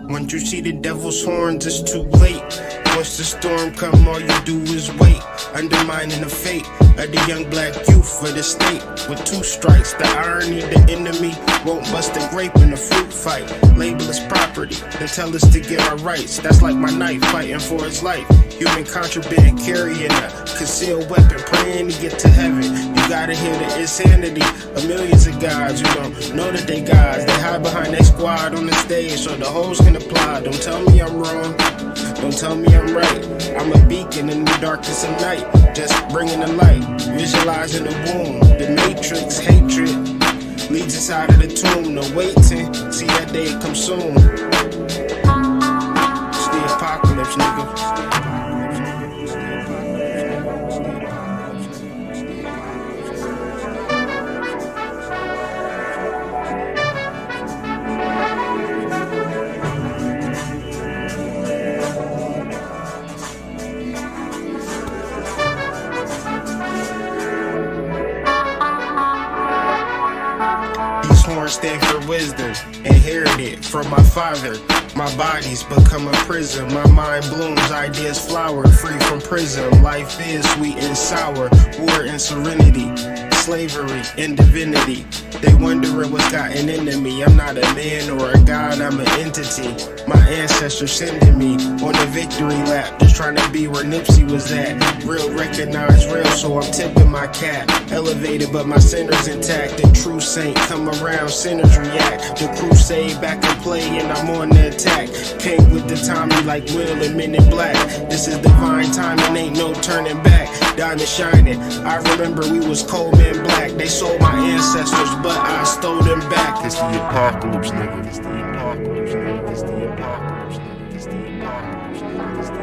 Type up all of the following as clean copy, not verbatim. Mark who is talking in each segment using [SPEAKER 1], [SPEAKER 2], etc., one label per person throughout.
[SPEAKER 1] Once you see the devil's horns, it's too late. Once the storm come, all you do is wait, undermining the fate of the young black youth for the state. With two strikes, the irony, the enemy won't bust a grape in a fruit fight. Label us property, then tell us to get our rights. That's like my knife fighting for his life. Human contraband, carrying a concealed weapon, praying to get to heaven. You gotta hear the insanity of millions of guys who don't know that they guys. They hide behind their squad on the stage so the hoes can apply. Don't tell me I'm wrong, don't tell me I'm right. I'm a beacon in the darkness of night, just bringing the light, visualizing the womb. The matrix, hatred, leads inside of the tomb. No waiting, see that day come soon. It's the apocalypse, nigga. Horns stand for wisdom, inherited from my father. My body's become a prison. My mind blooms, ideas flower, free from prison. Life is sweet and sour, war and serenity, slavery and divinity. They wondering what's gotten into me. I'm not a man or a god, I'm an entity. My ancestors sending me on a victory lap, just trying to be where Nipsey was at. Real recognize real, so I'm tipping my cap. Elevated, but my center's intact. The true saint come around, sinners react. The crusade back in play, and I'm on the attack. Came with the Tommy like Will and Men in Black. This is divine timing, ain't no turning back. Diamond shining, I remember we was cold men black. They sold my ancestors, but I stole them back. It's the apocalypse, nigga. It's the apocalypse, nigga. It's the apocalypse, nigga. It's the apocalypse, nigga. It's the apocalypse,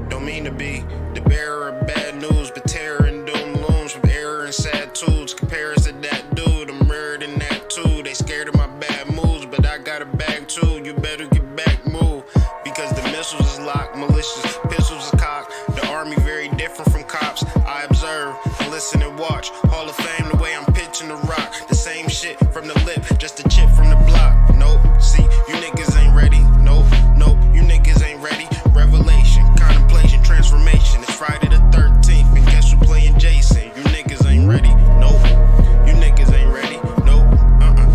[SPEAKER 1] Don't mean to be the bearer of bad news, but terror and doom looms from error and sad tools. Compares to that dude, I'm mirrored in that too. They scared of my bad moves, but I got a bag too. You better get back, move, because the missiles is locked, malicious pistols is cocked. The army very different from cops. I observe, listen and watch. Hall of Fame, the way I'm pitching the rock. The same shit from the lip, just a chip from the block. Nope, see, you niggas ain't ready. Nope, nope, you niggas ain't ready. Revelation, contemplation, transformation. It's Friday the 13th, and guess who playing Jason? You niggas ain't ready. Nope, you niggas ain't ready. Nope,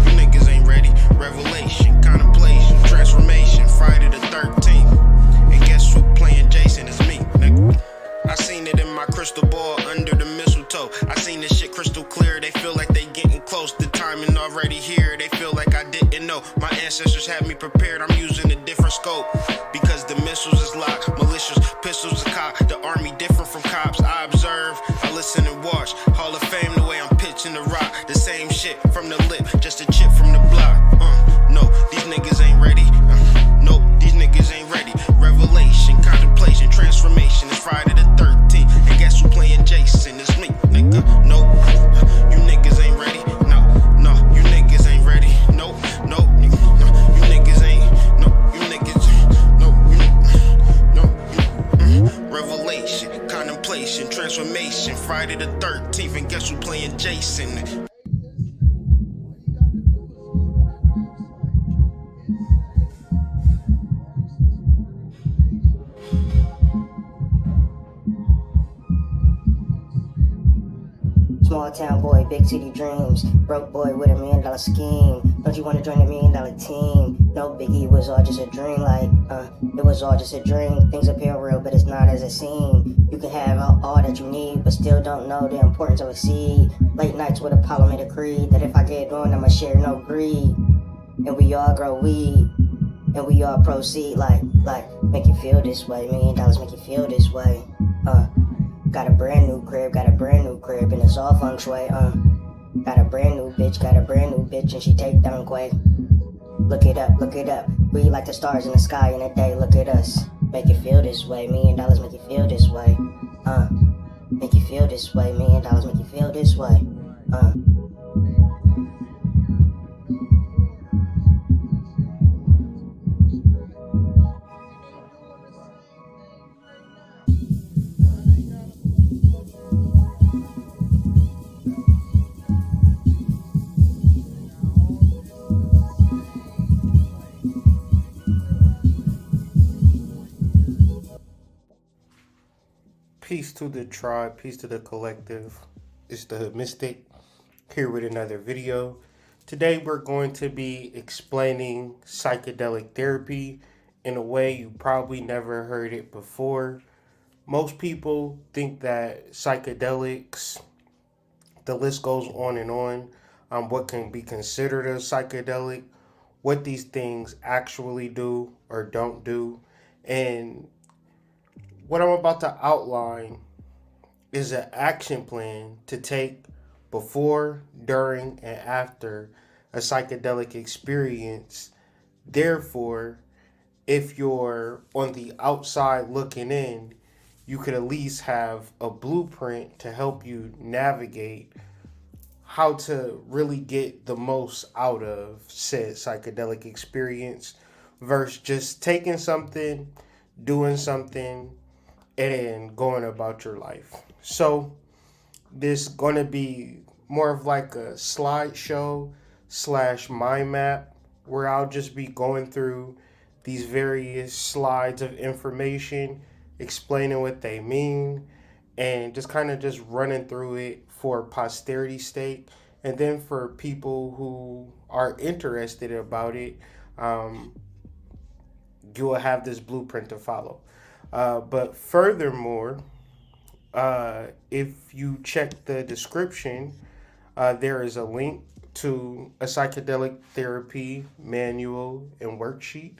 [SPEAKER 1] you niggas ain't ready. Revelation, contemplation, transformation. Friday the 13th, and guess who playing Jason? It's me, nigga. I seen it in my crystal ball under the mistletoe. I seen this shit crystal clear. They feel like they getting close. The timing already here. They feel like I didn't know. My ancestors had me prepared. I'm using a different scope because the missiles is locked. Malicious pistols is cocked. The army different from cops. I observe, I listen and watch. Hall of Fame, the way I'm pitching the rock. The same shit from the lip, just a chip from the block. No, these niggas ain't ready. Nope, these niggas ain't ready. Revelation, contemplation, transformation. It's Friday the 13th, and guess who playing Jason? It's me, nigga. Nope, you niggas ain't ready. No, you niggas ain't ready. Nope, you niggas ain't. You niggas, Revelation, contemplation, transformation. Friday the 13th, and guess who playing Jason?
[SPEAKER 2] Small town boy, big city dreams. Broke boy with $1 million scheme. Don't you wanna join the $1 million team? No biggie, it was all just a dream. It was all just a dream. Things appear real, but it's not as it seems. You can have all that you need, but still don't know the importance of a seed. Late nights with Apollo made a creed that if I get on, I'ma share no greed. And we all grow weed. and we all proceed like make you feel this way. $1,000,000 make you feel this way. Got a brand new crib, and it's all feng shui. Got a brand new bitch, and she take down Quay. Look it up. We like the stars in the sky in the day. Look at us, make you feel this way. $1,000,000 make you feel this way. Make you feel this way. $1,000,000 make you feel this way.
[SPEAKER 3] Peace to the tribe, peace to the collective. It's the Mystic here with another video. Today we're going to be explaining psychedelic therapy in a way you probably never heard it before. Most people think that psychedelics, the list goes on and on, what can be considered a psychedelic, what these things actually do or don't do, and what I'm about to outline is an action plan to take before, during, and after a psychedelic experience. Therefore, if you're on the outside looking in, you could at least have a blueprint to help you navigate how to really get the most out of said psychedelic experience versus just taking something, doing something, and going about your life. So this going to be more of like a slideshow / mind map where I'll just be going through these various slides of information, explaining what they mean, and just kind of just running through it for posterity's sake. And then for people who are interested about it, you will have this blueprint to follow. But furthermore, if you check the description, there is a link to a psychedelic therapy manual and worksheet.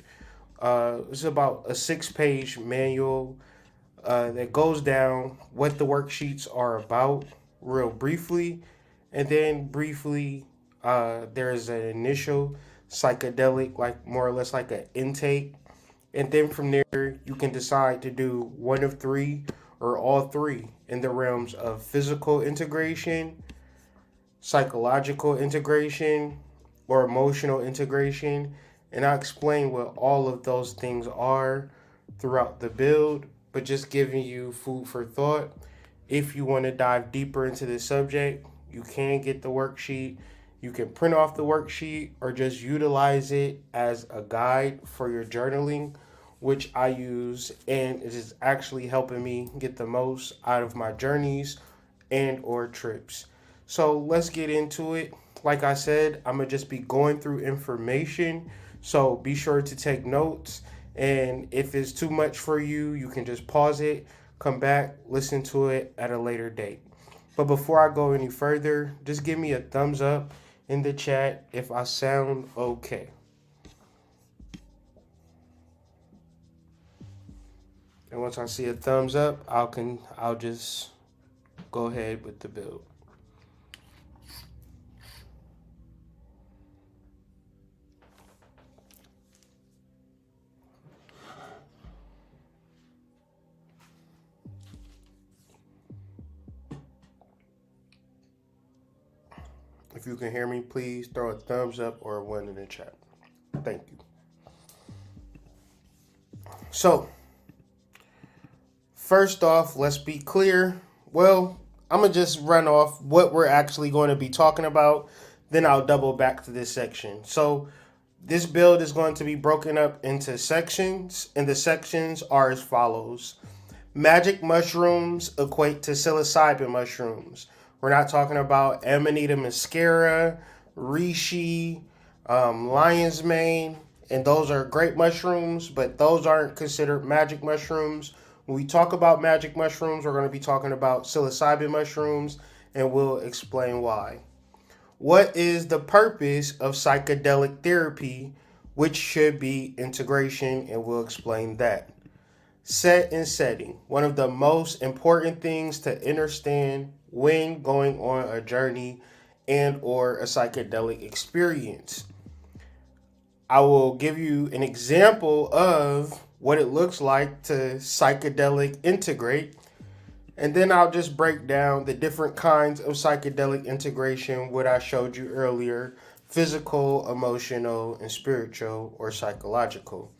[SPEAKER 3] It's about a 6-page manual that goes down what the worksheets are about real briefly. And then briefly, there is an initial psychedelic, like more or less like an intake. And then from there, you can decide to do one of three or all three in the realms of physical integration, psychological integration, or emotional integration. And I'll explain what all of those things are throughout the build, but just giving you food for thought. If you want to dive deeper into this subject, you can get the worksheet. You can print off the worksheet or just utilize it as a guide for your journaling, which I use, and it is actually helping me get the most out of my journeys and or trips. So let's get into it. Like I said, I'm going to just be going through information, so be sure to take notes, and if it's too much for you, you can just pause it, come back, listen to it at a later date. But before I go any further, just give me a thumbs up in the chat if I sound okay. And once I see a thumbs up, I'll just go ahead with the build. If you can hear me, please throw a thumbs up or a 1 in the chat. Thank you. So, first off, let's be clear. Well, I'm going to just run off what we're actually going to be talking about. Then I'll double back to this section. So, this build is going to be broken up into sections, and the sections are as follows. Magic mushrooms equate to psilocybin mushrooms. We're not talking about Amanita muscaria, reishi, lion's mane, and those are great mushrooms, but those aren't considered magic mushrooms. When we talk about magic mushrooms, we're going to be talking about psilocybin mushrooms, and we'll explain why. What is the purpose of psychedelic therapy which should be integration, and we'll explain that. Set and setting. One of the most important things to understand when going on a journey and or a psychedelic experience. I will give you an example of what it looks like to psychedelic integrate, and then I'll just break down the different kinds of psychedelic integration, what I showed you earlier: physical, emotional, and spiritual or psychological.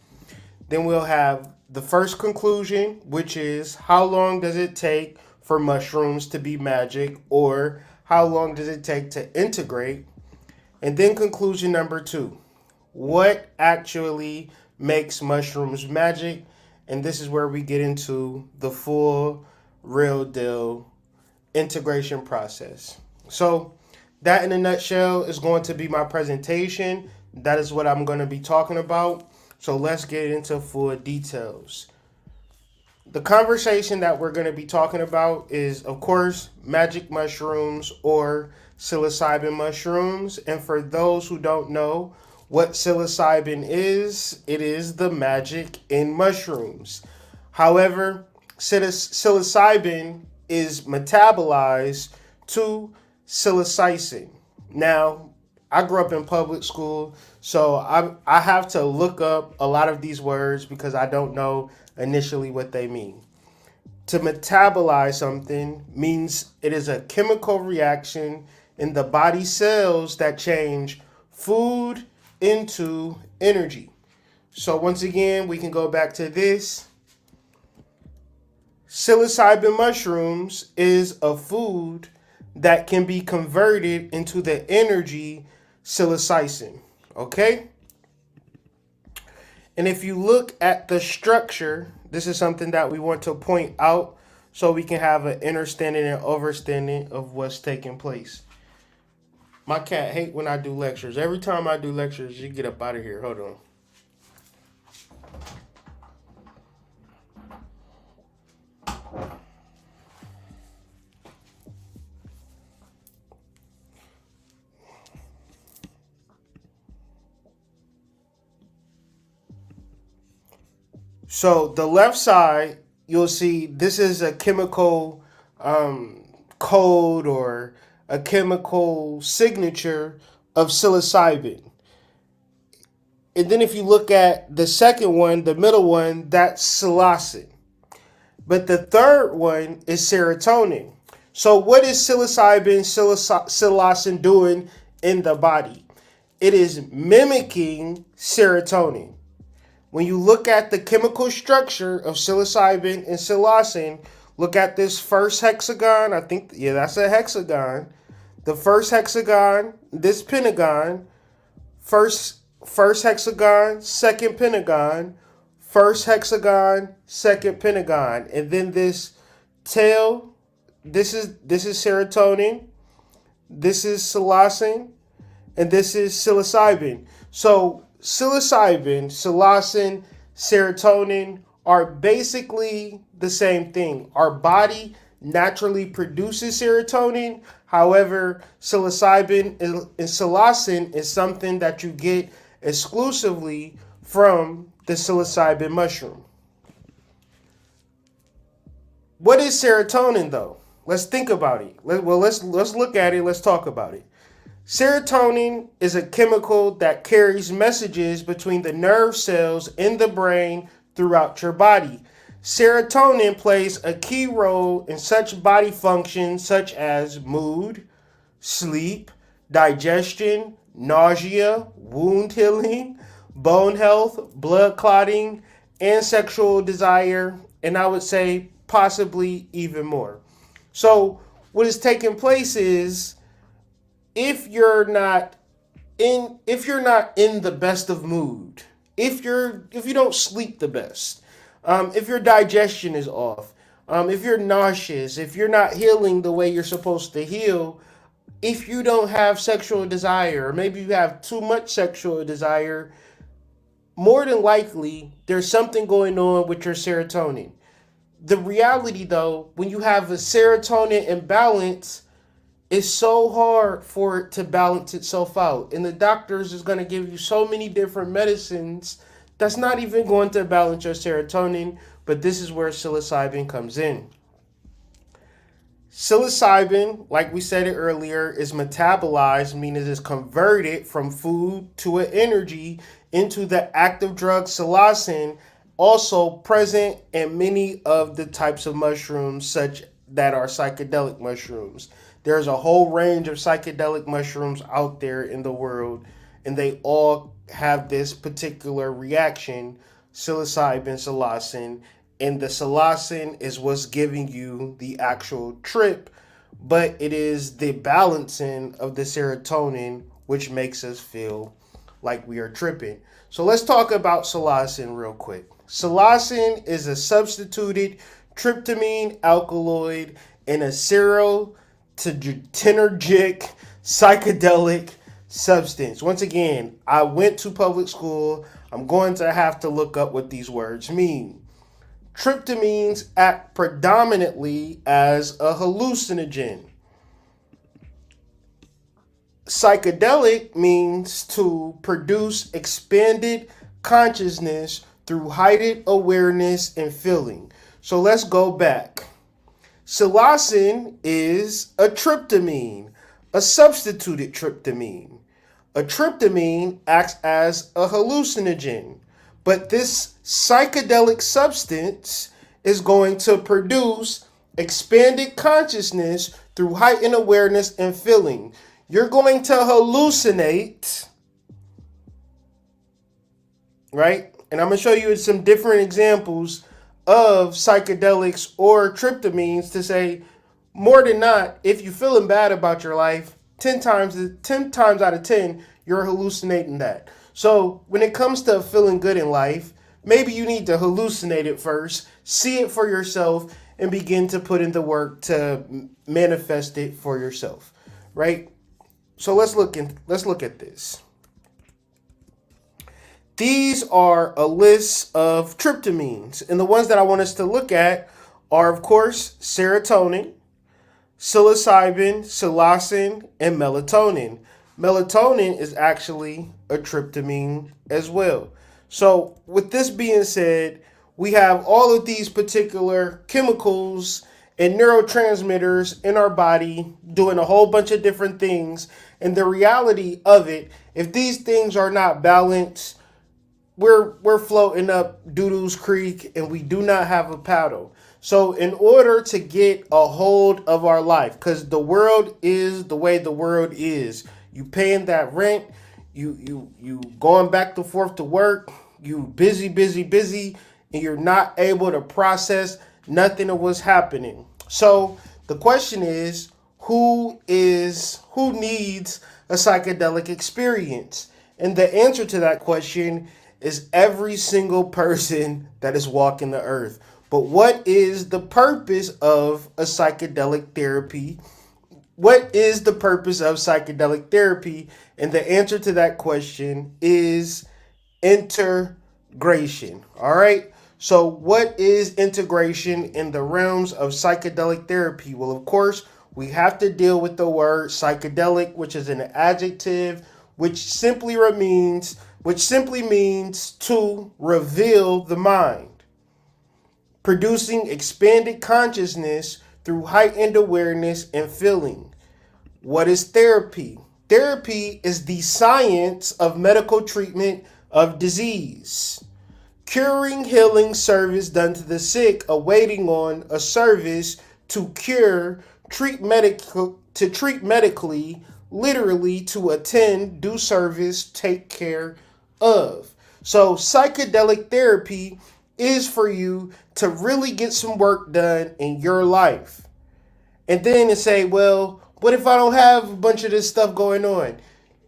[SPEAKER 3] Then we'll have the first conclusion, which is how long does it take for mushrooms to be magic, or how long does it take to integrate? And then conclusion number 2, what actually makes mushrooms magic? And this is where we get into the full, real deal integration process. So that in a nutshell is going to be my presentation. That is what I'm going to be talking about. So let's get into full details. The conversation that we're going to be talking about is, of course, magic mushrooms or psilocybin mushrooms. And for those who don't know what psilocybin is, it is the magic in mushrooms. However, psilocybin is metabolized to psilocybin. Now, I grew up in public school, so I have to look up a lot of these words because I don't know initially what they mean. To metabolize something means it is a chemical reaction in the body cells that change food into energy. So once again, we can go back to this. Psilocybin mushrooms is a food that can be converted into the energy psilocybin. Okay? And if you look at the structure, this is something that we want to point out so we can have an understanding and overstanding of what's taking place. My cat hate when I do lectures. Every time I do lectures, you get up out of here. Hold on. So the left side, you'll see this is a chemical code or a chemical signature of psilocybin. And then if you look at the second one, the middle one, that's psilocin. But the third one is serotonin. So what is psilocin doing in the body? It is mimicking serotonin. When you look at the chemical structure of psilocybin and psilocin, look at this first hexagon. I think, yeah, that's a hexagon. The first hexagon, this pentagon, first hexagon, second pentagon, first hexagon, second pentagon, and then this tail. This is serotonin. This is psilocin, and this is psilocybin. So psilocybin, psilocin, serotonin are basically the same thing. Our body naturally produces serotonin. However, psilocybin and psilocin is something that you get exclusively from the psilocybin mushroom. What is serotonin though? Let's think about it. Let's look at it. Let's talk about it. Serotonin is a chemical that carries messages between the nerve cells in the brain throughout your body. Serotonin plays a key role in such body functions such as mood, sleep, digestion, nausea, wound healing, bone health, blood clotting, and sexual desire, and I would say possibly even more. So what is taking place is if you're not in the best of mood, if you don't sleep the best, if your digestion is off, if you're nauseous, if you're not healing the way you're supposed to heal, if you don't have sexual desire, or maybe you have too much sexual desire, more than likely there's something going on with your serotonin. The reality though, when you have a serotonin imbalance, It's so hard for it to balance itself out. And the doctors is going to give you so many different medicines that's not even going to balance your serotonin. But this is where psilocybin comes in. Psilocybin, like we said it earlier, is metabolized, meaning it is converted from food to an energy into the active drug psilocin, also present in many of the types of mushrooms such that are psychedelic mushrooms. There's a whole range of psychedelic mushrooms out there in the world, and they all have this particular reaction, psilocybin, psilocin, and the psilocin is what's giving you the actual trip, but it is the balancing of the serotonin which makes us feel like we are tripping. So let's talk about psilocin real quick. Psilocin is a substituted tryptamine alkaloid in a serotonergic psychedelic substance. Once again, I went to public school. I'm going to have to look up what these words mean. Tryptamines act predominantly as a hallucinogen. Psychedelic means to produce expanded consciousness through heightened awareness and feeling. So let's go back. Psilocin is a tryptamine, a substituted tryptamine. A tryptamine acts as a hallucinogen, but this psychedelic substance is going to produce expanded consciousness through heightened awareness and feeling. You're going to hallucinate, right? And I'm going to show you some different examples of psychedelics or tryptamines to say, more than not, if you're feeling bad about your life, 10 times out of 10, you're hallucinating that. So when it comes to feeling good in life, maybe you need to hallucinate it first, see it for yourself, and begin to put in the work to manifest it for yourself, right? So let's look at this. These are a list of tryptamines, and the ones that I want us to look at are, of course, serotonin, psilocybin, psilocin, and melatonin. Melatonin is actually a tryptamine as well. So with this being said, we have all of these particular chemicals and neurotransmitters in our body doing a whole bunch of different things. And the reality of it, if these things are not balanced, we're floating up Doodoo's Creek and we do not have a paddle. So in order to get a hold of our life, because the world is the way the world is, you paying that rent, you going back and forth to work, you busy, and you're not able to process nothing of what's happening. So the question is, who needs a psychedelic experience? And the answer to that question is every single person that is walking the earth. But what is the purpose of a psychedelic therapy? What is the purpose of psychedelic therapy? And the answer to that question is integration. All right. So what is integration in the realms of psychedelic therapy? Well, of course, we have to deal with the word psychedelic, which is an adjective, which simply means to reveal the mind, producing expanded consciousness through heightened awareness and feeling. What is therapy? Therapy is the science of medical treatment of disease. Curing, healing service done to the sick, awaiting on a service to cure, treat medically, literally to attend, do service, take care of. So psychedelic therapy is for you to really get some work done in your life. And then to say, well, what if I don't have a bunch of this stuff going on?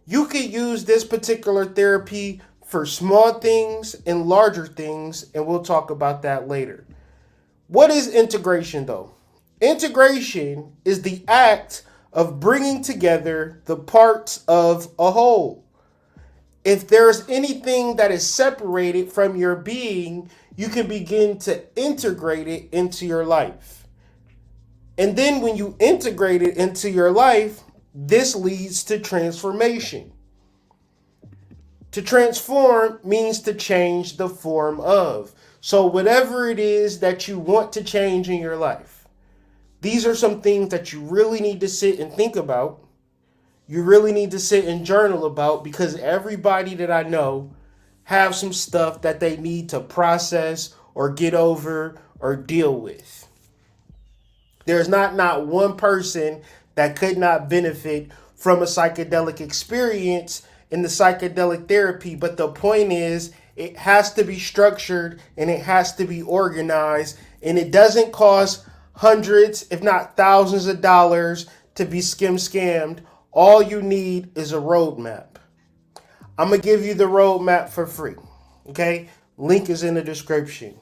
[SPEAKER 3] You could use this particular therapy for small things and larger things, and we'll talk about that later. What is integration, though? Integration is the act of bringing together the parts of a whole. If there's anything that is separated from your being, you can begin to integrate it into your life. And then when you integrate it into your life, this leads to transformation. To transform means to change the form of. So whatever it is that you want to change in your life, these are some things that you really need to sit and think about. You really need to sit and journal about, because everybody that I know have some stuff that they need to process or get over or deal with. There's not one person that could not benefit from a psychedelic experience in the psychedelic therapy. But the point is, it has to be structured and it has to be organized, and it doesn't cost hundreds, if not thousands of dollars to be scammed. All you need is a roadmap. I'm going to give you the roadmap for free. Okay? Link is in the description.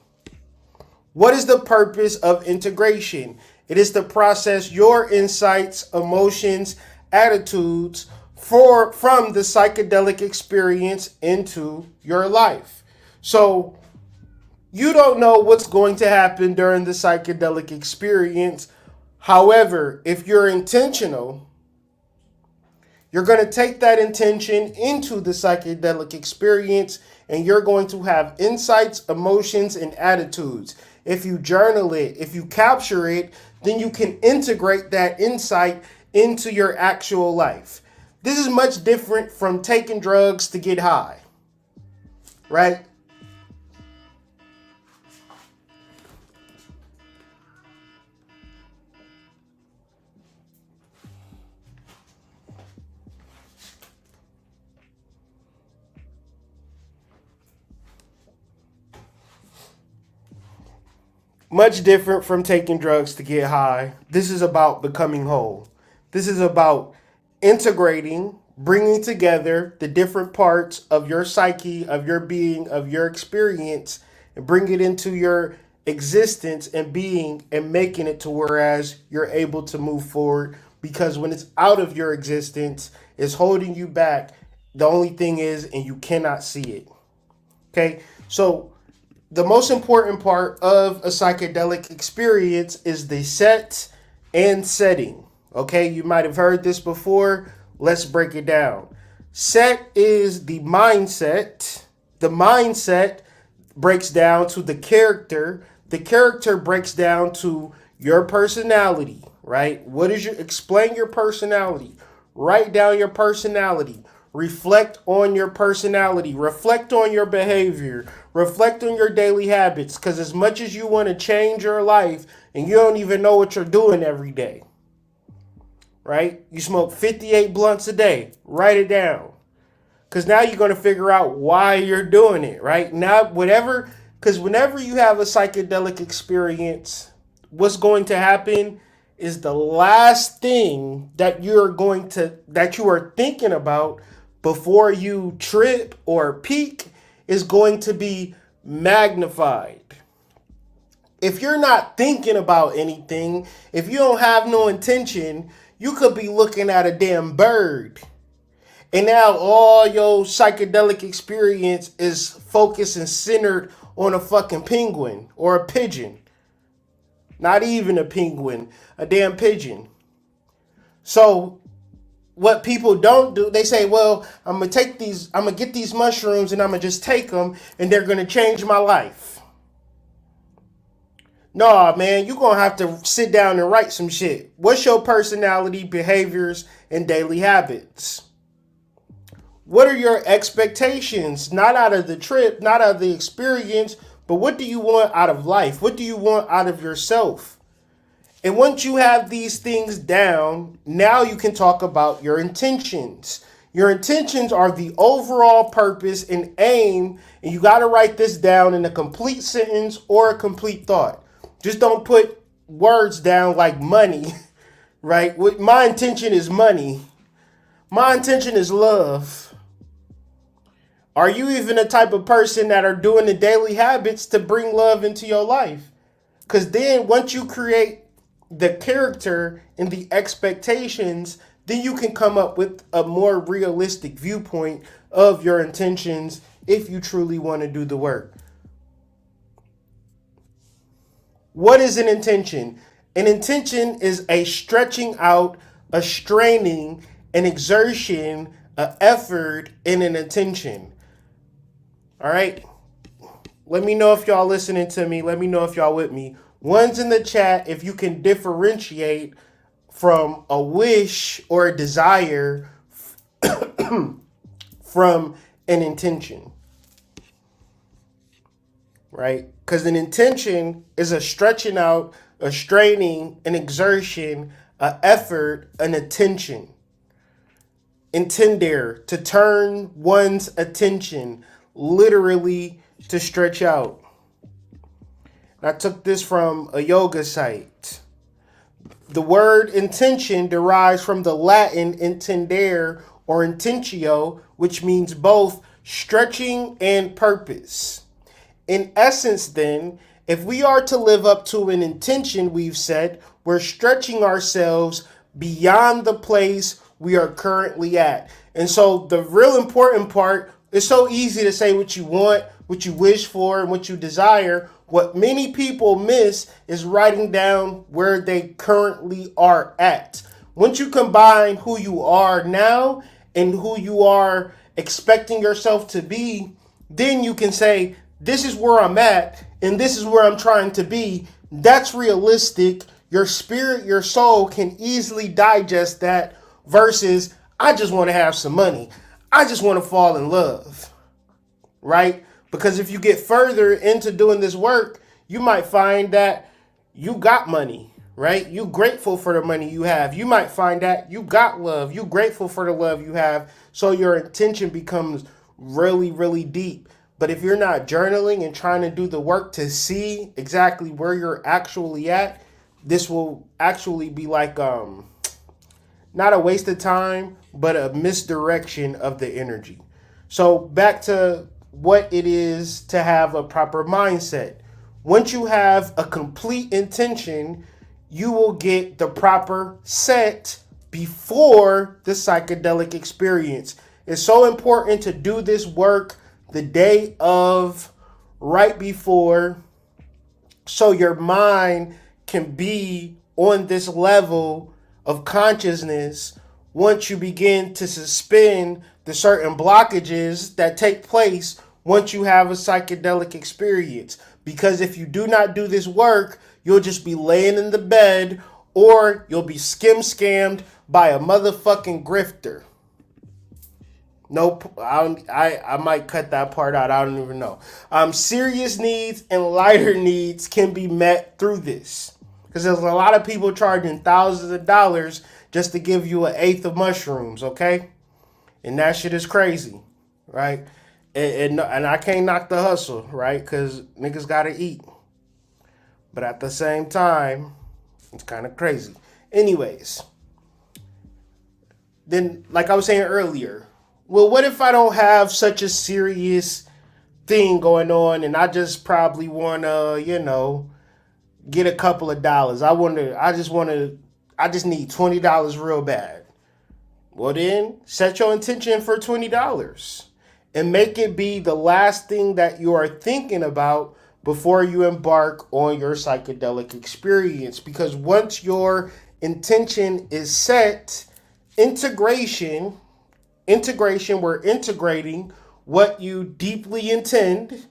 [SPEAKER 3] What is the purpose of integration? It is to process your insights, emotions, attitudes from the psychedelic experience into your life. So you don't know what's going to happen during the psychedelic experience. However, if you're intentional, you're going to take that intention into the psychedelic experience, and you're going to have insights, emotions, and attitudes. If you journal it, if you capture it, then you can integrate that insight into your actual life. This is much different from taking drugs to get high, right? Much different from taking drugs to get high. This is about becoming whole. This is about integrating, bringing together the different parts of your psyche, of your being, of your experience, and bring it into your existence and being, and making it to whereas you're able to move forward. Because when it's out of your existence, it's holding you back. The only thing is, and you cannot see it. Okay, so the most important part of a psychedelic experience is the set and setting. Okay, you might have heard this before. Let's break it down. Set is the mindset. The mindset breaks down to the character. The character breaks down to your personality, right? What is explain your personality. Write down your personality. Reflect on your personality. Reflect on your behavior. Reflect on your daily habits. Because as much as you want to change your life and you don't even know what you're doing every day, right? You smoke 58 blunts a day. Write it down. Because now you're going to figure out why you're doing it, right? Now, because whenever you have a psychedelic experience, what's going to happen is the last thing that you are thinking about before you trip or peak is going to be magnified. If you're not thinking about anything, if you don't have no intention, you could be looking at a damn bird. And now all your psychedelic experience is focused and centered on a fucking penguin or a pigeon. Not even a penguin, a damn pigeon. So what people don't do, they say, well, I'm going to get these mushrooms and I'm going to just take them and they're going to change my life. Nah, man, you're going to have to sit down and write some shit. What's your personality, behaviors, and daily habits? What are your expectations? Not out of the trip, not out of the experience, but what do you want out of life? What do you want out of yourself? And once you have these things down, now you can talk about your intentions. Your intentions are the overall purpose and aim, and you got to write this down in a complete sentence or a complete thought. Just don't put words down like money, right? My intention is money. My intention is love. Are you even the type of person that are doing the daily habits to bring love into your life? Because then once you create the character and the expectations, then you can come up with a more realistic viewpoint of your intentions if you truly want to do the work. What is an intention? An intention is a stretching out, a straining, an exertion, an effort, and an attention. All right? Let me know if y'all listening to me. Let me know if y'all with me. One's in the chat if you can differentiate from a wish or a desire from an intention. Right? Because an intention is a stretching out, a straining, an exertion, an effort, an attention. Intender, to turn one's attention, literally to stretch out. I took this from a yoga site. The word intention derives from the Latin intendere or intentio, which means both stretching and purpose. In essence, then, if we are to live up to an intention we've set, we're stretching ourselves beyond the place we are currently at. And so the real important part, it's so easy to say what you want, what you wish for, and what you desire. What many people miss is writing down where they currently are at. Once you combine who you are now and who you are expecting yourself to be, then you can say, this is where I'm at, and this is where I'm trying to be. That's realistic. Your spirit, your soul can easily digest that versus, I just want to have some money. I just want to fall in love, right? Because if you get further into doing this work, you might find that you got money, right? You grateful for the money you have. You might find that you got love. You grateful for the love you have. So your intention becomes really, really deep. But if you're not journaling and trying to do the work to see exactly where you're actually at, this will actually be like not a waste of time, but a misdirection of the energy. So back to what it is to have a proper mindset. Once you have a complete intention, you will get the proper set before the psychedelic experience. It's so important to do this work the day of, right before, so your mind can be on this level of consciousness once you begin to suspend the certain blockages that take place once you have a psychedelic experience. Because if you do not do this work, you'll just be laying in the bed or you'll be scammed by a motherfucking grifter. Nope, I might cut that part out. I don't even know. Serious needs and lighter needs can be met through this. Because there's a lot of people charging thousands of dollars just to give you an eighth of mushrooms, okay? And that shit is crazy, right? And I can't knock the hustle, right? Because niggas got to eat. But at the same time, it's kind of crazy. Anyways, then like I was saying earlier, well, what if I don't have such a serious thing going on and I just probably want to, get a couple of dollars. I just need $20 real bad. Well then, set your intention for $20 and make it be the last thing that you are thinking about before you embark on your psychedelic experience. Because once your intention is set, integration, we're integrating what you deeply intend,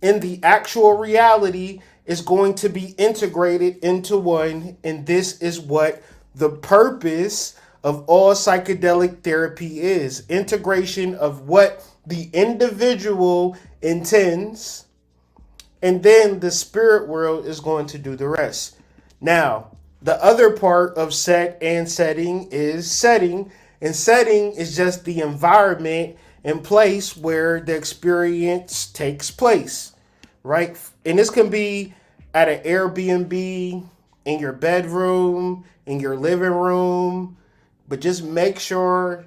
[SPEAKER 3] and the actual reality is going to be integrated into one. And this is what the purpose of all psychedelic therapy is. Integration of what the individual intends, and then the spirit world is going to do the rest. Now, the other part of set and setting is setting. And setting is just the environment and place where the experience takes place, right? And this can be at an Airbnb, in your bedroom, in your living room, but just make sure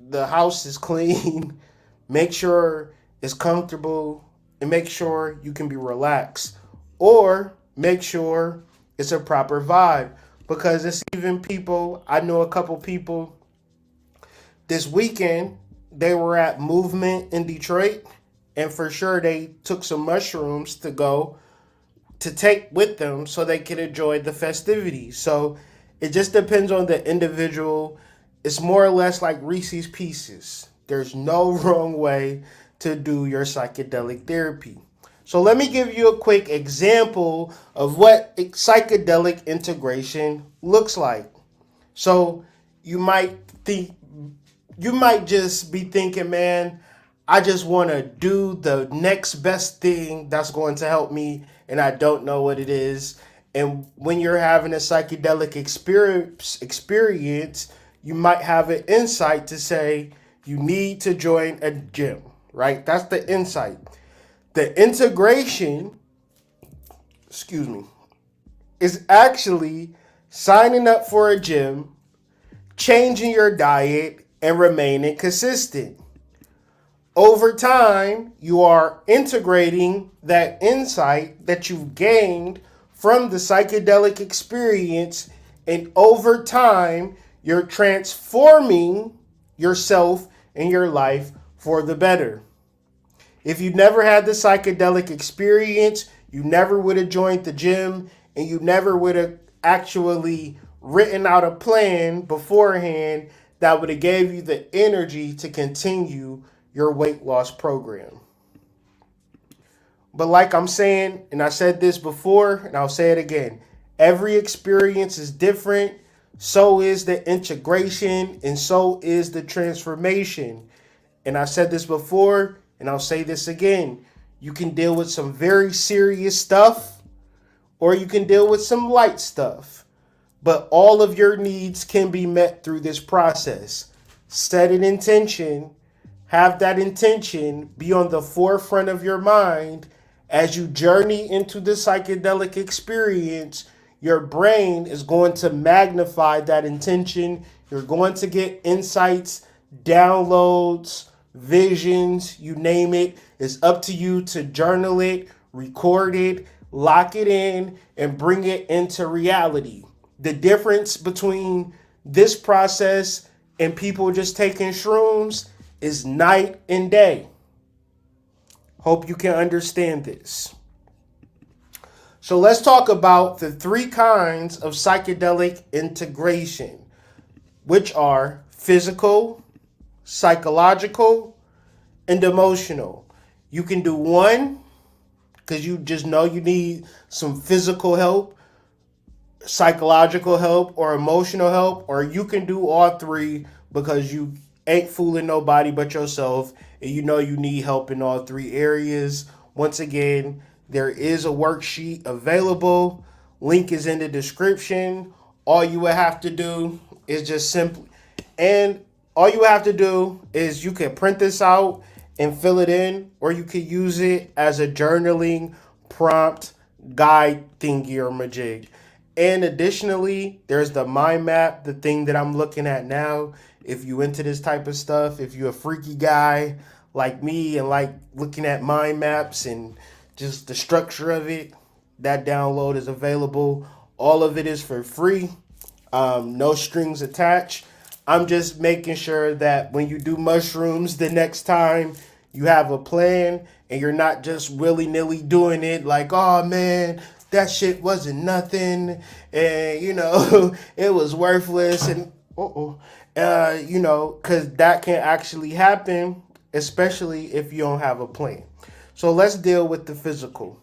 [SPEAKER 3] the house is clean, make sure it's comfortable, and make sure you can be relaxed, or make sure it's a proper vibe. Because it's even people, I know a couple people this weekend, they were at Movement in Detroit, and for sure they took some mushrooms to go to take with them so they can enjoy the festivities. So it just depends on the individual. It's more or less like Reese's Pieces. There's no wrong way to do your psychedelic therapy. So let me give you a quick example of what psychedelic integration looks like. So you might think you might just be thinking, man, I just want to do the next best thing that's going to help me, and I don't know what it is. And when you're having a psychedelic experience, you might have an insight to say you need to join a gym, right? That's the insight. The integration, excuse me, is actually signing up for a gym, changing your diet, and remaining consistent. Over time, you are integrating that insight that you've gained from the psychedelic experience, and over time, you're transforming yourself and your life for the better. If you never had the psychedelic experience, you never would have joined the gym, and you never would have actually written out a plan beforehand that would have gave you the energy to continue your weight loss program. But like I'm saying, and I said this before, and I'll say it again, every experience is different. So is the integration, and so is the transformation. And I said this before, and I'll say this again. You can deal with some very serious stuff, or you can deal with some light stuff. But all of your needs can be met through this process. Set an intention, have that intention be on the forefront of your mind as you journey into the psychedelic experience. Your brain is going to magnify that intention. You're going to get insights, downloads, visions, you name it. It's up to you to journal it, record it, lock it in, and bring it into reality. The difference between this process and people just taking shrooms is night and day. Hope you can understand this. So let's talk about the 3 kinds of psychedelic integration, which are physical, psychological, and emotional. You can do one because you just know you need some physical help, psychological help, or emotional help, or you can do all 3 because you ain't fooling nobody but yourself, and you know you need help in all 3 areas. Once again, there is a worksheet available. Link is in the description. All you would have to do is just simply, and all you have to do is you can print this out and fill it in, or you can use it as a journaling prompt guide thingy or majig. And additionally, there's the mind map, the thing that I'm looking at now. If you into this type of stuff, if you're a freaky guy like me and like looking at mind maps and just the structure of it, that download is available. All of it is for free. No strings attached. I'm just making sure that when you do mushrooms the next time, you have a plan and you're not just willy-nilly doing it like, oh man, that shit wasn't nothing, and it was worthless, and because that can actually happen, especially if you don't have a plan. So let's deal with the physical.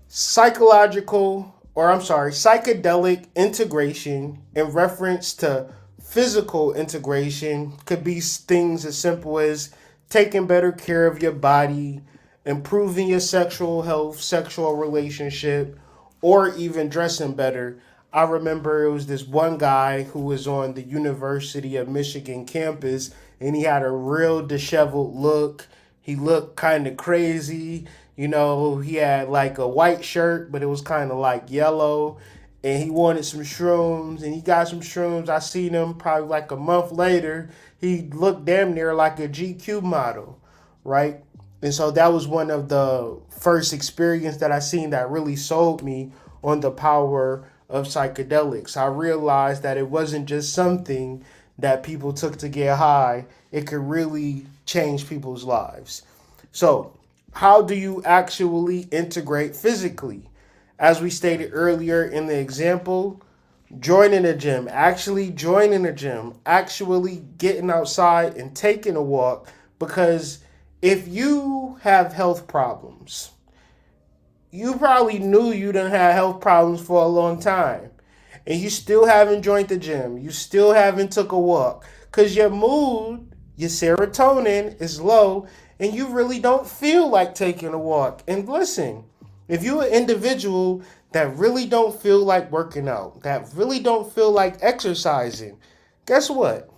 [SPEAKER 3] Psychedelic integration in reference to physical integration could be things as simple as taking better care of your body, improving your sexual health, sexual relationship, or even dressing better. I remember it was this one guy who was on the University of Michigan campus, and he had a real disheveled look. He looked kind of crazy. He had like a white shirt, but it was kind of like yellow. And he wanted some shrooms, and he got some shrooms. I seen him probably like a month later. He looked damn near like a GQ model, right? And so that was one of the first experience that I seen that really sold me on the power of psychedelics. I realized that it wasn't just something that people took to get high. It could really change people's lives. So how do you actually integrate physically? As we stated earlier in the example, joining a gym, actually joining a gym, actually getting outside and taking a walk. Because if you have health problems, you probably knew you didn't have health problems for a long time, and you still haven't joined the gym, you still haven't took a walk, because your mood, your serotonin is low, and you really don't feel like taking a walk. And listen, if you're an individual that really don't feel like working out, that really don't feel like exercising, guess what?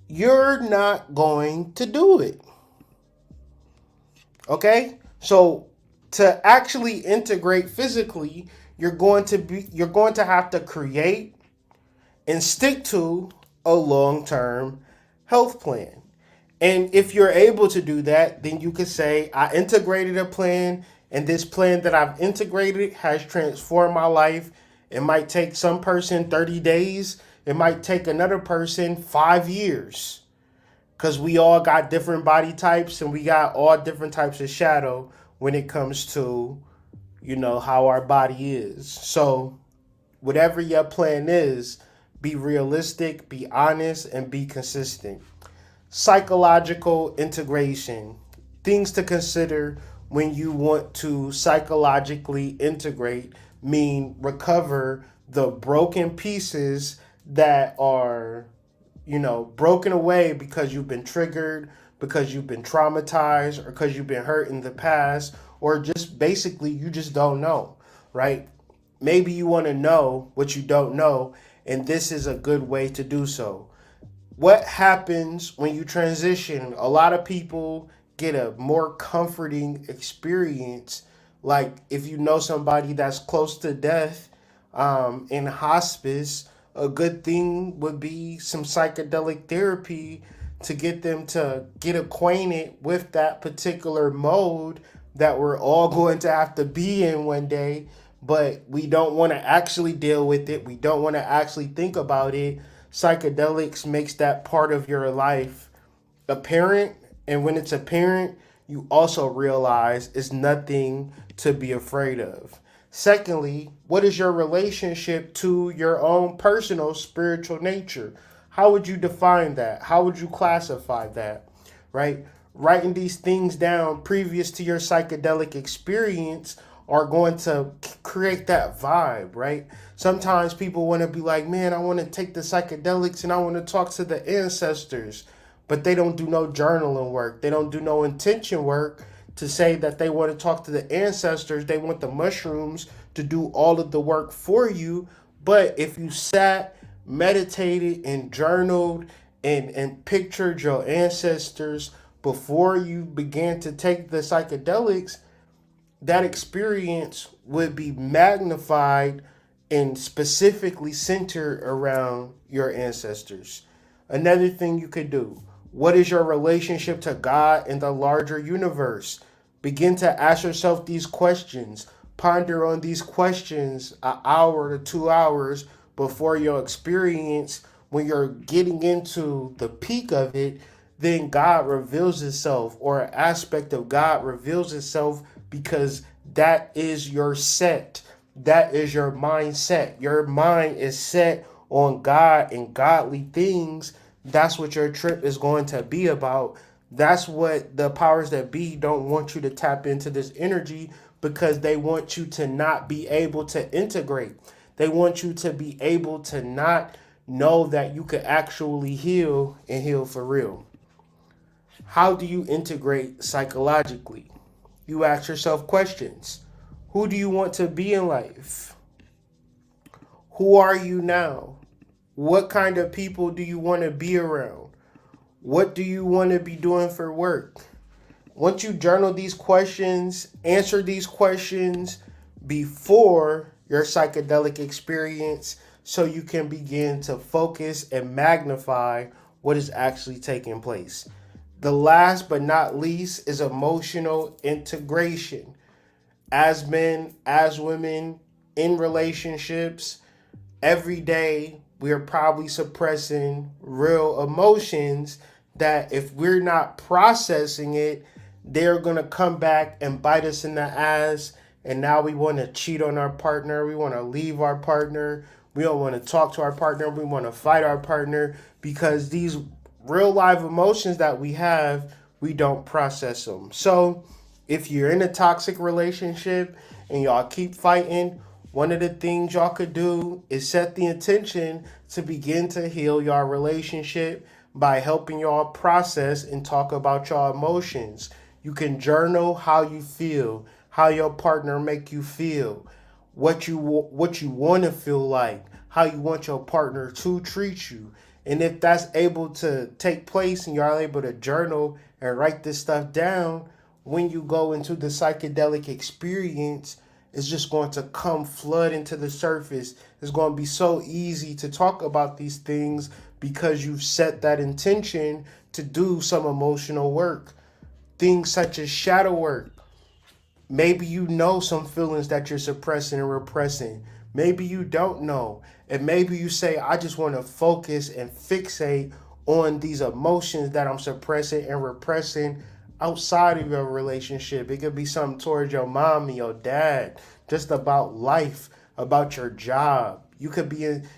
[SPEAKER 3] You're not going to do it. Okay? So to actually integrate physically, you're going to have to create and stick to a long-term health plan. And if you're able to do that, then you could say, I integrated a plan, and this plan that I've integrated has transformed my life. It might take some person 30 days. It might take another person 5 years. Because we all got different body types, and we got all different types of shadow when it comes to, how our body is. So whatever your plan is, be realistic, be honest, and be consistent. Psychological integration. Things to consider when you want to psychologically integrate mean recover the broken pieces that are, broken away because you've been triggered, because you've been traumatized, or because you've been hurt in the past, or just basically you just don't know, right? Maybe you want to know what you don't know, and this is a good way to do so. What happens when you transition? A lot of people get a more comforting experience. Like if you know somebody that's close to death in hospice, a good thing would be some psychedelic therapy to get them to get acquainted with that particular mode that we're all going to have to be in one day, but we don't want to actually deal with it. We don't want to actually think about it. Psychedelics makes that part of your life apparent, and when it's apparent, you also realize it's nothing to be afraid of. Secondly, what is your relationship to your own personal spiritual nature? How would you define that? How would you classify that? Right? Writing these things down previous to your psychedelic experience are going to create that vibe, right? Sometimes people want to be like, man, I want to take the psychedelics and I want to talk to the ancestors, but they don't do no journaling work. They don't do no intention work to say that they want to talk to the ancestors. They want the mushrooms to do all of the work for you. But if you sat, meditated, and journaled and pictured your ancestors before you began to take the psychedelics, that experience would be magnified and specifically centered around your ancestors. Another thing you could do: what is your relationship to God and the larger universe? Begin to ask yourself these questions. Ponder on these questions an hour to 2 hours before your experience. When you're getting into the peak of it, then God reveals itself, or an aspect of God reveals itself, because that is your set. That is your mindset. Your mind is set on God and godly things. That's what your trip is going to be about. That's what the powers that be don't want you to tap into, this energy, because they want you to not be able to integrate. They want you to be able to not know that you could actually heal and heal for real. How do you integrate psychologically? You ask yourself questions. Who do you want to be in life? Who are you now? What kind of people do you want to be around? What do you want to be doing for work? Once you journal these questions, answer these questions before your psychedelic experience, so you can begin to focus and magnify what is actually taking place. The last but not least is emotional integration. As men, as women, in relationships, every day we are probably suppressing real emotions that, if we're not processing it, they're going to come back and bite us in the ass and now we want to cheat on our partner, we want to leave our partner, we don't want to talk to our partner, we want to fight our partner because these real live emotions that we have, we don't process them. So if you're in a toxic relationship and y'all keep fighting, one of the things y'all could do is set the intention to begin to heal your relationship by helping y'all process and talk about y'all emotions. You can journal how you feel, how your partner make you feel, what you want to feel like, how you want your partner to treat you. And if that's able to take place and you're able to journal and write this stuff down, when you go into the psychedelic experience, it's just going to come flood into the surface. It's going to be so easy to talk about these things because you've set that intention to do some emotional work. Things such as shadow work. Maybe you know some feelings that you're suppressing and repressing. Maybe you don't know. And maybe you say, I just want to focus and fixate on these emotions that I'm suppressing and repressing outside of your relationship. It could be something towards your mom and your dad, just about life, about your job. You could be in,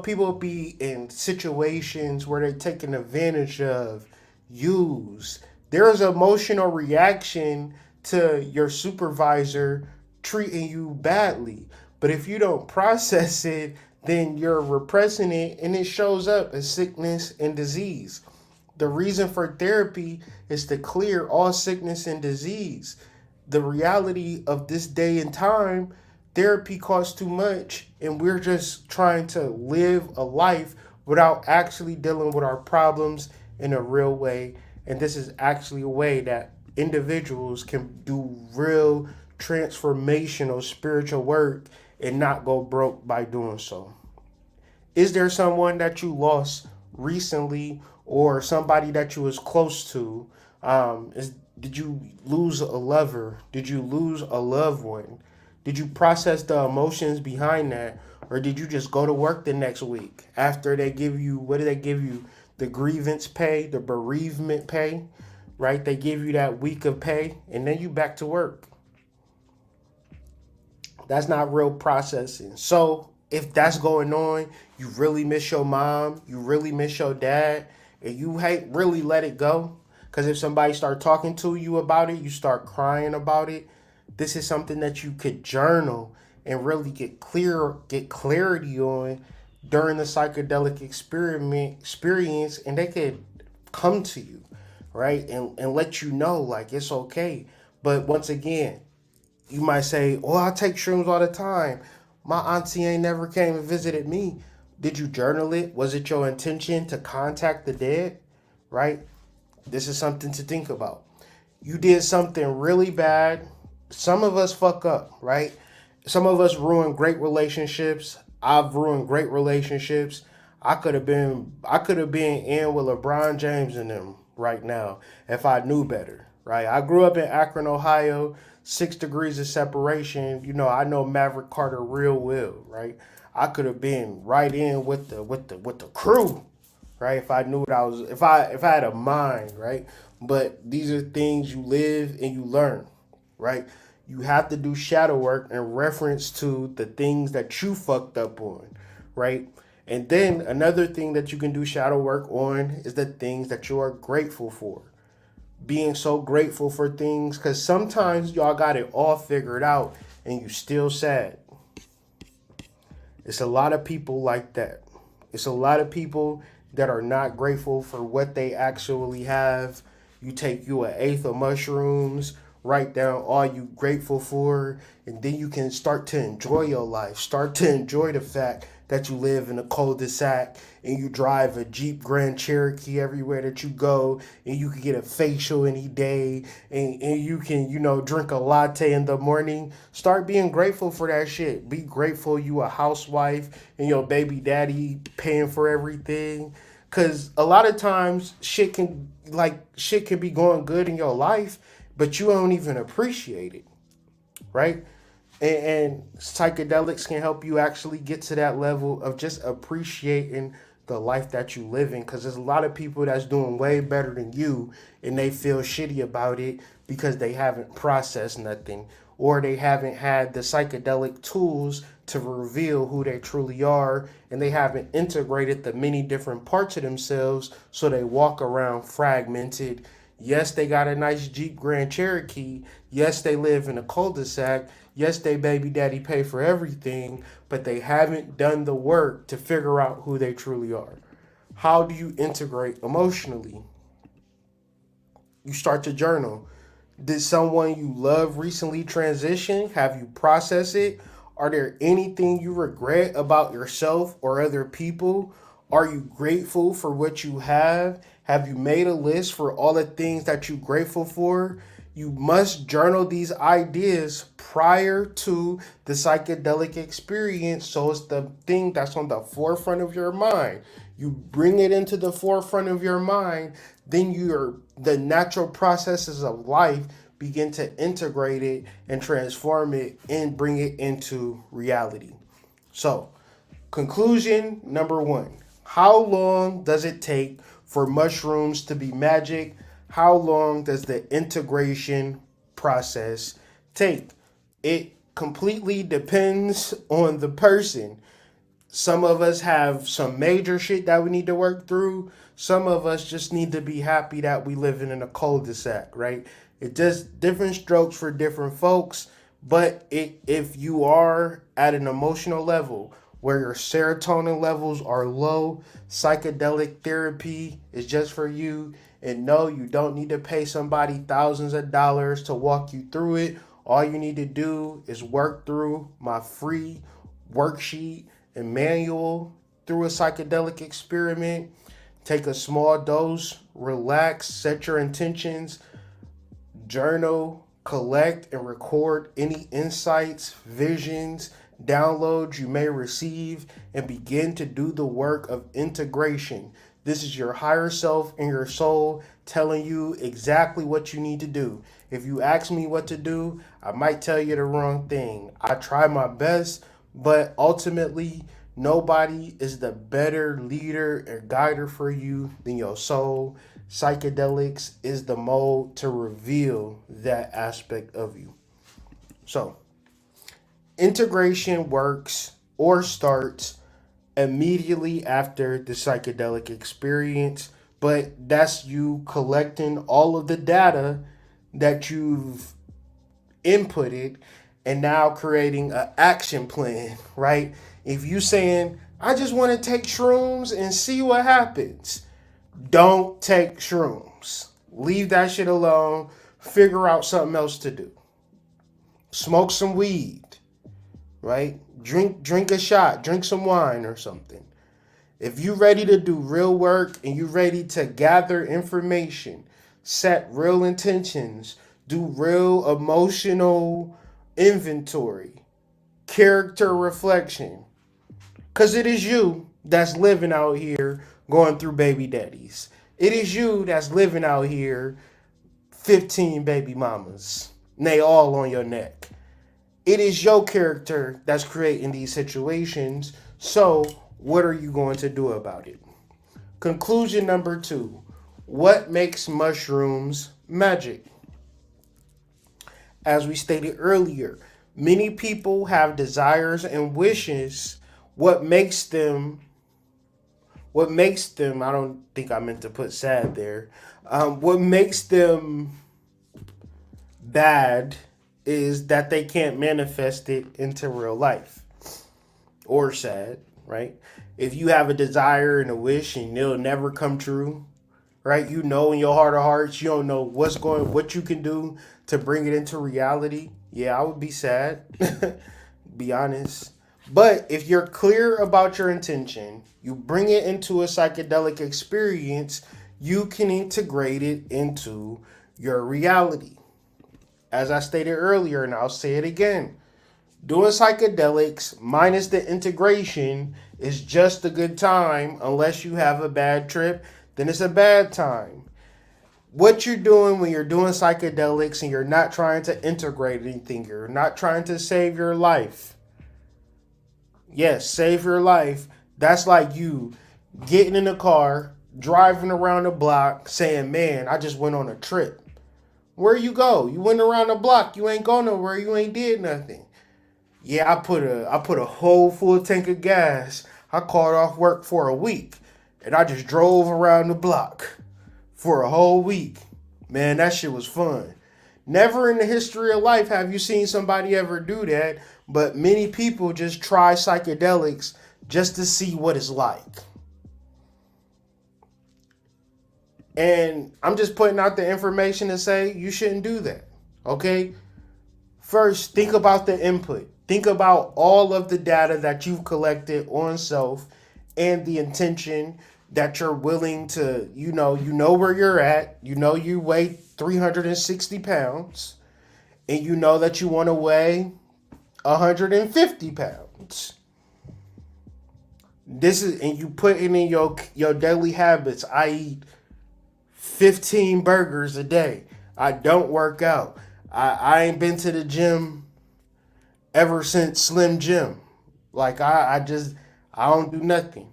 [SPEAKER 3] people be in situations where they're taken advantage of, used. There's an emotional reaction to your supervisor treating you badly. But if you don't process it, then you're repressing it and it shows up as sickness and disease. The reason for therapy is to clear all sickness and disease. The reality of this day and time, therapy costs too much, and we're just trying to live a life without actually dealing with our problems in a real way. And this is actually a way that individuals can do real transformational spiritual work and not go broke by doing so. Is there someone that you lost recently or somebody that you was close to? Did you lose a lover? Did you lose a loved one? Did you process the emotions behind that? Or did you just go to work the next week after they give you, what do they give you? The grievance pay, the bereavement pay, right? They give you that week of pay and then you back to work. That's not real processing. So if that's going on, you really miss your mom, you really miss your dad, and you hate really let it go. Because if somebody start talking to you about it, you start crying about it. This is something that you could journal and really get clarity on during the psychedelic experience, and they could come to you, right? And let you know like it's okay. But once again, you might say, oh, I take shrooms all the time. My auntie ain't never came and visited me. Did you journal it? Was it your intention to contact the dead? Right? This is something to think about. You did something really bad. Some of us fuck up, right? Some of us ruin great relationships. I've ruined great relationships. I could have been in with LeBron James and them right now if I knew better, right? I grew up in Akron, Ohio, 6 degrees of separation. I know Maverick Carter real well, right? I could have been right in with the crew, right? If I knew what I was, if I had a mind, right? But these are things you live and you learn, right? You have to do shadow work in reference to the things that you fucked up on, right? And then another thing that you can do shadow work on is the things that you are grateful for. Being so grateful for things, because sometimes y'all got it all figured out and you still sad. It's a lot of people like that. It's a lot of people that are not grateful for what they actually have. You take you an eighth of mushrooms, write down all you grateful for, and then you can start to enjoy your life. Start to enjoy the fact that you live in a cul-de-sac and you drive a Jeep Grand Cherokee everywhere that you go, and you can get a facial any day, and you can, drink a latte in the morning. Start being grateful for that shit. Be grateful you a housewife and your baby daddy paying for everything. Cause a lot of times shit can be going good in your life, but you don't even appreciate it, right? And psychedelics can help you actually get to that level of just appreciating the life that you live in. Because there's a lot of people that's doing way better than you, and they feel shitty about it because they haven't processed nothing, or they haven't had the psychedelic tools to reveal who they truly are, and they haven't integrated the many different parts of themselves, so they walk around fragmented. Yes, they got a nice Jeep Grand Cherokee. Yes, they live in a cul-de-sac. Yes, they baby daddy pay for everything, but they haven't done the work to figure out who they truly are. How do you integrate emotionally? You start to journal. Did someone you love recently transition? Have you processed it? Are there anything you regret about yourself or other people? Are you grateful for what you have? Have you made a list for all the things that you're grateful for? You must journal these ideas prior to the psychedelic experience, so it's the thing that's on the forefront of your mind. You bring it into the forefront of your mind, then the natural processes of life begin to integrate it and transform it and bring it into reality. So, conclusion number one: how long does it take for mushrooms to be magic? How long does the integration process take? It completely depends on the person. Some of us have some major shit that we need to work through. Some of us just need to be happy that we live in a cul-de-sac, right? It just different strokes for different folks. But if you are at an emotional level where your serotonin levels are low, psychedelic therapy is just for you. And no, you don't need to pay somebody thousands of dollars to walk you through it. All you need to do is work through my free worksheet and manual through a psychedelic experiment. Take a small dose, relax, set your intentions, journal, collect, and record any insights, visions, downloads you may receive, and begin to do the work of integration. This is your higher self and your soul telling you exactly what you need to do. If you ask me what to do, I might tell you the wrong thing. I try my best, but ultimately, nobody is the better leader or guider for you than your soul. Psychedelics is the mode to reveal that aspect of you. So, integration works or starts immediately after the psychedelic experience, but that's you collecting all of the data that you've inputted and now creating an action plan, right? If you saying, I just want to take shrooms and see what happens, don't take shrooms. Leave that shit alone. Figure out something else to do. Smoke some weed, right? Drink a shot, drink some wine or something. If you're ready to do real work and you're ready to gather information, set real intentions, do real emotional inventory, character reflection, because it is you that's living out here going through baby daddies. It is you that's living out here 15 baby mamas, and they all on your neck. It is your character that's creating these situations. So what are you going to do about it? Conclusion number two: what makes mushrooms magic? As we stated earlier, many people have desires and wishes. What makes them, I don't think I meant to put sad there. What makes them bad is that they can't manifest it into real life, or sad, right? If you have a desire and a wish and it'll never come true, right? You know in your heart of hearts, you don't know what you can do to bring it into reality. Yeah, I would be sad, be honest. But if you're clear about your intention, you bring it into a psychedelic experience, you can integrate it into your reality. As I stated earlier, and I'll say it again, doing psychedelics minus the integration is just a good time. Unless you have a bad trip, then it's a bad time. What you're doing when you're doing psychedelics and you're not trying to integrate anything, you're not trying to save your life. Yes, save your life. That's like you getting in a car, driving around the block, saying, man, I just went on a trip. Where you go? You went around the block. You ain't go nowhere. You ain't did nothing. Yeah, I put a whole full tank of gas. I called off work for a week, and I just drove around the block for a whole week. Man, that shit was fun. Never in the history of life have you seen somebody ever do that, but many people just try psychedelics just to see what it's like. And I'm just putting out the information to say you shouldn't do that. Okay? First, think about the input. Think about all of the data that you've collected on self and the intention that you're willing to, you know where you're at. You know you weigh 360 pounds. And you know that you want to weigh 150 pounds. And you put it in your daily habits. I eat 15 burgers a day. I don't work out. I ain't been to the gym ever since Slim Jim. Like I don't do nothing.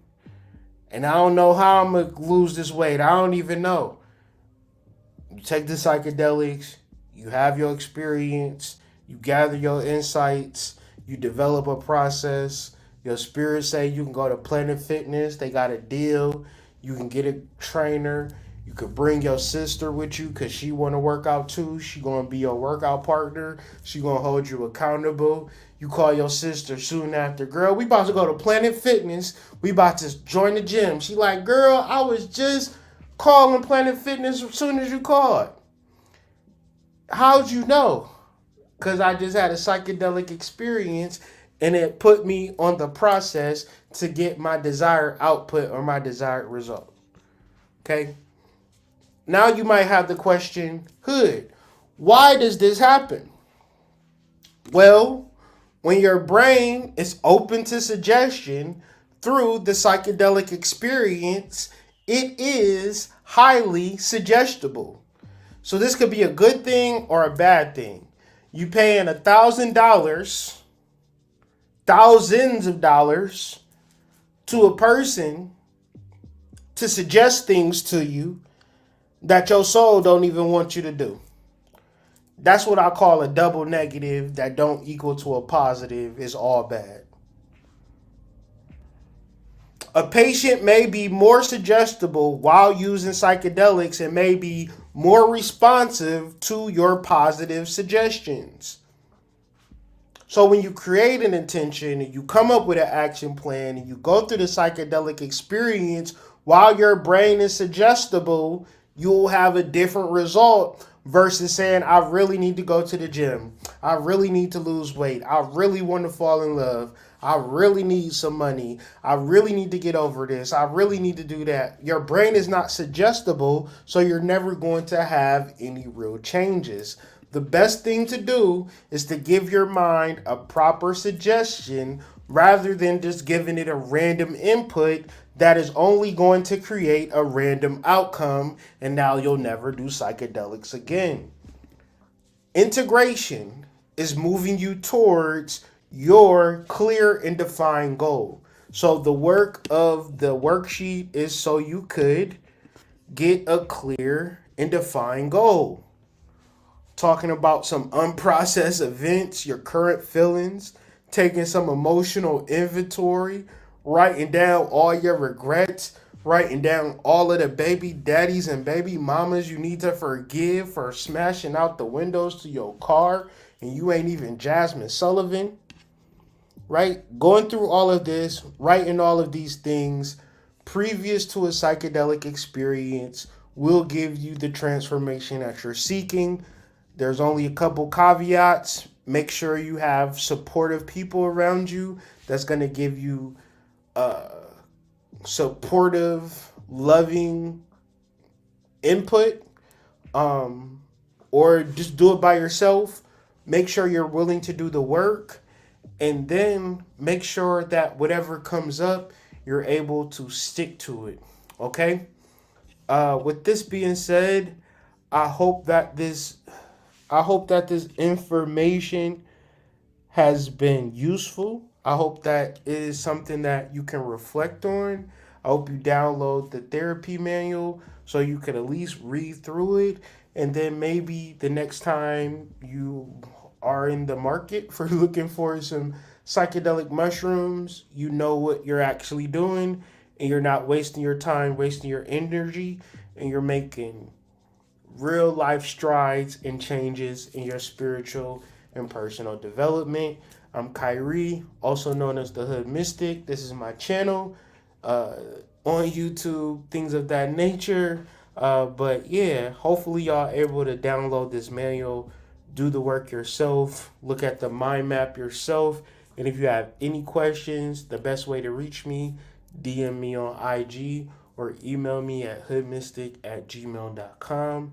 [SPEAKER 3] And I don't know how I'm gonna lose this weight. I don't even know. You take the psychedelics, you have your experience, you gather your insights, you develop a process. Your spirit say you can go to Planet Fitness, they got a deal. You can get a trainer. You could bring your sister with you because she want to work out too. She going to be your workout partner. She going to hold you accountable. You call your sister soon after. Girl, we about to go to Planet Fitness. We about to join the gym. She like, girl, I was just calling Planet Fitness as soon as you called. How'd you know? Because I just had a psychedelic experience and it put me on the process to get my desired output or my desired result. Okay? Now you might have the question, Hood, why does this happen? Well, when your brain is open to suggestion through the psychedelic experience, it is highly suggestible. So this could be a good thing or a bad thing. You paying $1,000, thousands of dollars to a person to suggest things to you that your soul don't even want you to do. That's what I call a double negative that don't equal to a positive is all bad. A patient may be more suggestible while using psychedelics and may be more responsive to your positive suggestions. So when you create an intention and you come up with an action plan and you go through the psychedelic experience while your brain is suggestible, you'll have a different result versus saying, I really need to go to the gym. I really need to lose weight. I really want to fall in love. I really need some money. I really need to get over this. I really need to do that. Your brain is not suggestible, so you're never going to have any real changes. The best thing to do is to give your mind a proper suggestion rather than just giving it a random input that is only going to create a random outcome, and now you'll never do psychedelics again. Integration is moving you towards your clear and defined goal. So the work of the worksheet is so you could get a clear and defined goal. Talking about some unprocessed events, your current feelings, taking some emotional inventory, writing down all your regrets, writing down all of the baby daddies and baby mamas you need to forgive for smashing out the windows to your car and you ain't even Jasmine Sullivan, right? Going through all of this, writing all of these things previous to a psychedelic experience will give you the transformation that you're seeking. There's only a couple caveats. Make sure you have supportive people around you that's going to give you supportive, loving input, or just do it by yourself. Make sure you're willing to do the work, and then make sure that whatever comes up, you're able to stick to it. Okay? With this being said, I hope that this information has been useful. I hope that it is something that you can reflect on. I hope you download the therapy manual so you can at least read through it And then maybe the next time you are in the market for looking for some psychedelic mushrooms, you know what you're actually doing, and you're not wasting your time, wasting your energy, and you're making real life strides and changes in your spiritual and personal development. I'm Kyrie, also known as the Hood Mystic. This is my channel uh, on YouTube, things of that nature. But yeah, hopefully y'all able to download this manual, do the work yourself, look at the mind map yourself. And if you have any questions, the best way to reach me, DM me on IG or email me at hoodmystic@gmail.com.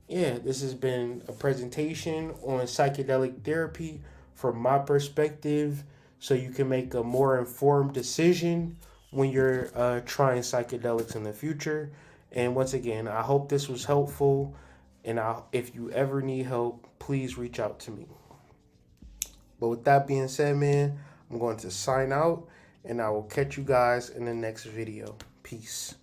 [SPEAKER 3] Yeah, this has been a presentation on psychedelic therapy from my perspective, so you can make a more informed decision when you're trying psychedelics in the future. And once again, I hope this was helpful. And if you ever need help, please reach out to me. But with that being said, man, I'm going to sign out, and I will catch you guys in the next video. Peace.